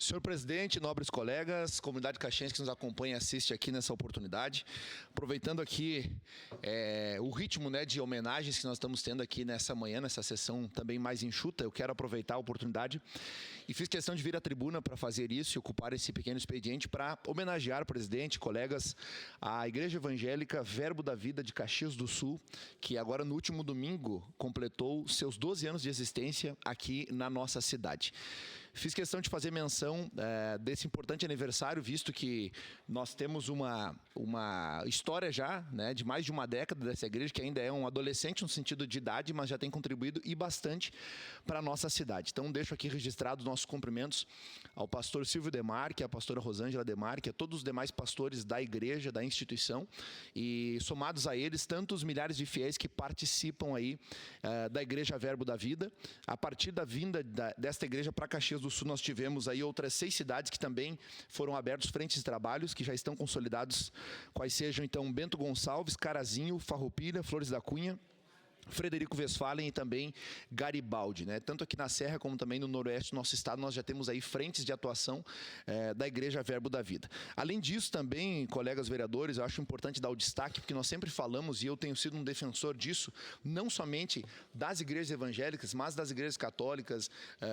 Senhor presidente, nobres colegas, comunidade caxiense que nos acompanha e assiste aqui nessa oportunidade, aproveitando aqui o ritmo de homenagens que nós estamos tendo aqui nessa manhã, nessa sessão também mais enxuta, eu quero aproveitar a oportunidade e fiz questão de vir à tribuna para fazer isso e ocupar esse pequeno expediente para homenagear o presidente, colegas, a Igreja Evangélica Verbo da Vida de Caxias do Sul, que agora no último domingo completou seus 12 anos de existência aqui na nossa cidade. Fiz questão de fazer menção desse importante aniversário, visto que nós temos uma história já de mais de uma década dessa igreja, que ainda é um adolescente no sentido de idade, mas já tem contribuído e bastante para a nossa cidade. Então, deixo aqui registrados nossos cumprimentos ao pastor Silvio Demarque, à pastora Rosângela Demarque, a todos os demais pastores da igreja, da instituição, e somados a eles, tantos milhares de fiéis que participam aí da Igreja Verbo da Vida. A partir da vinda desta igreja para Caxias do Sul, nós tivemos aí outras 6 cidades que também foram abertos frentes de trabalhos, que já estão consolidados, quais sejam então Bento Gonçalves, Carazinho, Farroupilha, Flores da Cunha, Frederico Westphalen e também Garibaldi, Tanto aqui na Serra como também no noroeste do nosso estado, nós já temos aí frentes de atuação da Igreja Verbo da Vida. Além disso também, colegas vereadores, eu acho importante dar o destaque, porque nós sempre falamos, e eu tenho sido um defensor disso, não somente das igrejas evangélicas, mas das igrejas católicas,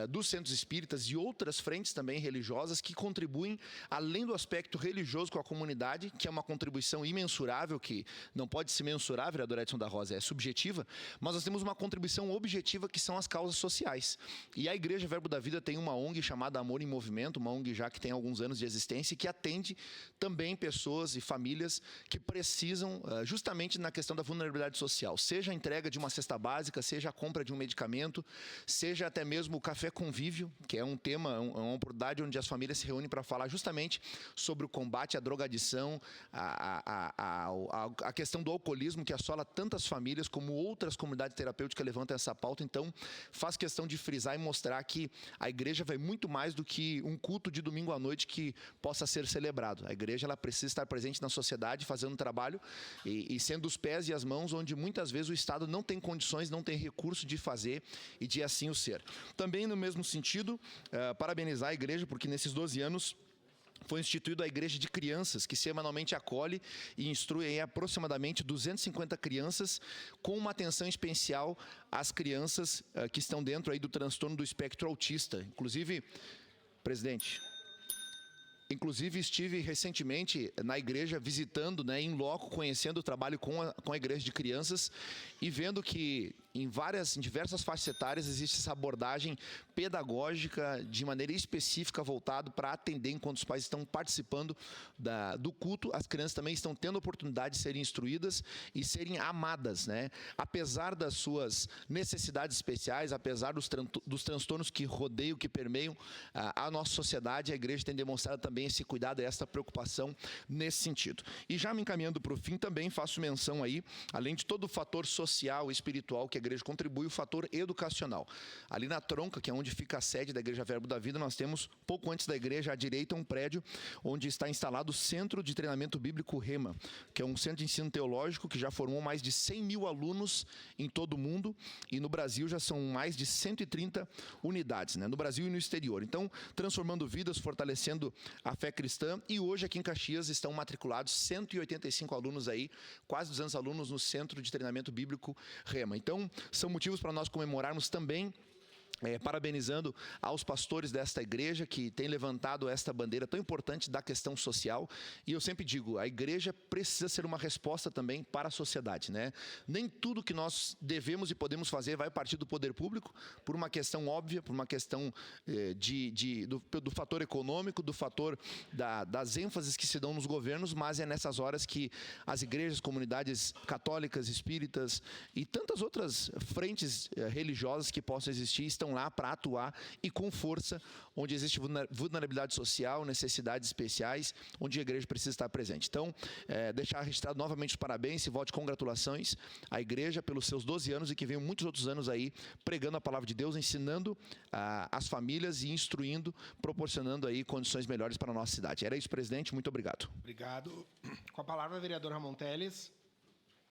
dos centros espíritas e outras frentes também religiosas que contribuem, além do aspecto religioso com a comunidade, que é uma contribuição imensurável, que não pode se mensurar, vereador Edson da Rosa, é subjetiva, mas nós temos uma contribuição objetiva que são as causas sociais. E a Igreja Verbo da Vida tem uma ONG chamada Amor em Movimento, uma ONG já que tem alguns anos de existência e que atende também pessoas e famílias que precisam justamente na questão da vulnerabilidade social. Seja a entrega de uma cesta básica, seja a compra de um medicamento, seja até mesmo o café convívio, que é um tema, uma oportunidade onde as famílias se reúnem para falar justamente sobre o combate à drogadição, a questão do alcoolismo que assola tantas famílias como outras comunidades terapêuticas levantam essa pauta. Então, faz questão de frisar e mostrar que a igreja vai muito mais do que um culto de domingo à noite que possa ser celebrado. A igreja ela precisa estar presente na sociedade, fazendo um trabalho e sendo os pés e as mãos onde muitas vezes o Estado não tem condições, não tem recurso de fazer e de assim o ser. Também no mesmo sentido, parabenizar a igreja, porque nesses 12 anos foi instituída a Igreja de Crianças, que semanalmente acolhe e instrui aproximadamente 250 crianças, com uma atenção especial às crianças que estão dentro aí do transtorno do espectro autista. Inclusive, presidente, estive recentemente na igreja visitando, em loco, conhecendo o trabalho com a igreja de crianças e vendo que em diversas faixas etárias existe essa abordagem pedagógica de maneira específica voltado para atender enquanto os pais estão participando do culto. As crianças também estão tendo a oportunidade de serem instruídas e serem amadas, apesar das suas necessidades especiais, apesar dos transtornos que rodeiam, que permeiam a nossa sociedade. A igreja tem demonstrado também esse cuidado e essa preocupação nesse sentido. E já me encaminhando para o fim, também faço menção aí, além de todo o fator social e espiritual que a igreja contribui, o fator educacional. Ali na Tronca, que é onde fica a sede da Igreja Verbo da Vida, nós temos, pouco antes da igreja, à direita, um prédio onde está instalado o Centro de Treinamento Bíblico Rema, que é um centro de ensino teológico que já formou mais de 100 mil alunos em todo o mundo, e no Brasil já são mais de 130 unidades, no Brasil e no exterior. Então, transformando vidas, fortalecendo a fé cristã, e hoje aqui em Caxias estão matriculados 185 alunos aí, quase 200 alunos no Centro de Treinamento Bíblico Rema. Então, são motivos para nós comemorarmos também, parabenizando aos pastores desta igreja que tem levantado esta bandeira tão importante da questão social. E eu sempre digo, a igreja precisa ser uma resposta também para a sociedade, Nem tudo que nós devemos e podemos fazer vai partir do poder público, por uma questão óbvia, por uma questão do fator econômico, do fator das ênfases que se dão nos governos, mas é nessas horas que as igrejas, comunidades católicas, espíritas e tantas outras frentes religiosas que possam existir estão lá para atuar e com força, onde existe vulnerabilidade social, necessidades especiais, onde a igreja precisa estar presente. Então, deixar registrado novamente os parabéns e voto de congratulações à igreja pelos seus 12 anos e que venham muitos outros anos aí pregando a palavra de Deus, ensinando as famílias e instruindo, proporcionando aí condições melhores para a nossa cidade. Era isso, presidente. Muito obrigado. Obrigado. Com a palavra, vereador Ramon Teles.